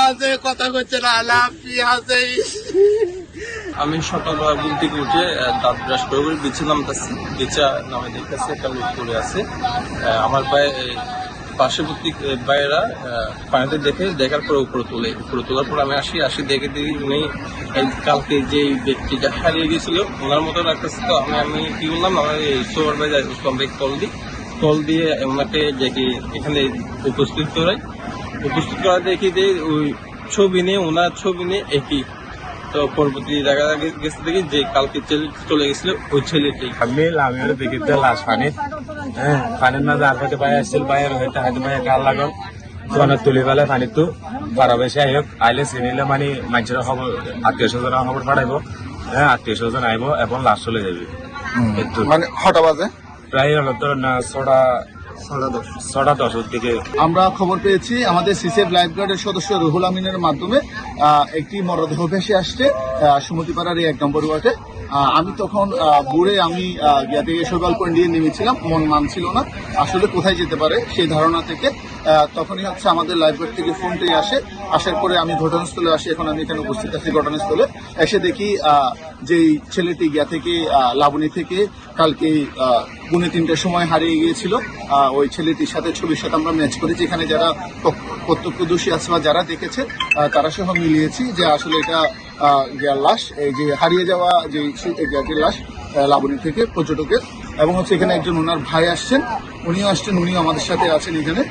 আছে কথা করছে না, আছে। আমি সকালবেলা ঘুম থেকে উঠে দাঁত ব্রাশ করে বিছা নামতেছি। বিছা নামে দেখতেছি একটা লোক পড়ে আছে। আমার পার্শ্ববর্তী ভাইয়েরা পানিতে দেখার পরে উপরে তোলার পর আমি আসি দেখে দিই উনি কালকে যে ব্যক্তিটা হারিয়ে গেছিল ওনার মতো লাগতেছে। তো আমি কি বললাম, আমার সুপারভাইজার ইসলাম ভাই কল দিয়ে ওনাকে দেখি এখানে উপস্থিত করা দেখি যে ওই ওনার ছবি নিয়ে একই। তো পরবর্তী দেখা গেছে দেখি যে কালকে চলে গেছিল ওই ছেলেটি। আমি ওরা দেখি লাশ পানির মাঝে আর হয়তো ভাই আসছিল, ভাইয়ের হয়তো ভাই গাল লাগল তখন তুলি পেলে পানি তো বারো বেশি আইলে চিনিলে মানে মানুষের খবর, আত্মীয় স্বজনের খবর পাঠাইবো। আত্মীয় স্বজন আইব এবং লাশ চলে যাবে। মানে কটা বাজে? প্রায় হলো তো না 6:10 দিকে আমরা খবর পেয়েছি আমাদের সিসিএফ লাইফ গার্ডের সদস্য রুহুল আমিনের মাধ্যমে একটি মরদেহ ভেসে আসছে সুমতিপাড়ার এই 1 নম্বর ওয়ার্ডে। আমি তখন বুড়ে আমি গিয়া থেকে সকালপুর নিয়ে নেমেছিলাম, মন মানছিল না আসলে কোথায় যেতে পারে সেই ধারণা থেকে। তখনই হচ্ছে আমাদের লাইফ গার্ড থেকে ফোনটি আসার পরে আমি ঘটনাস্থলে আসি। এখন আমি এখানে উপস্থিত আছি ঘটনাস্থলে। এসে দেখি যেই ছেলেটি গিয়া থেকে লাবণী থেকে কালকে 3:30 সময় হারিয়ে গিয়েছিল, ওই ছেলেটির সাথে ছবির সাথে আমরা ম্যাচ করেছি। এখানে যারা প্রত্যক্ষদর্শী আছে বা যারা দেখেছে তারা সহ মিলিয়েছি যে আসলে এটা লাশ, এই যে হারিয়ে যাওয়া যে লাশ লাবণী থেকে পর্যটকের। এবং হচ্ছে এখানে একজন ওনার ভাই আসছেন, উনিও আমাদের সাথে আছেন এখানে।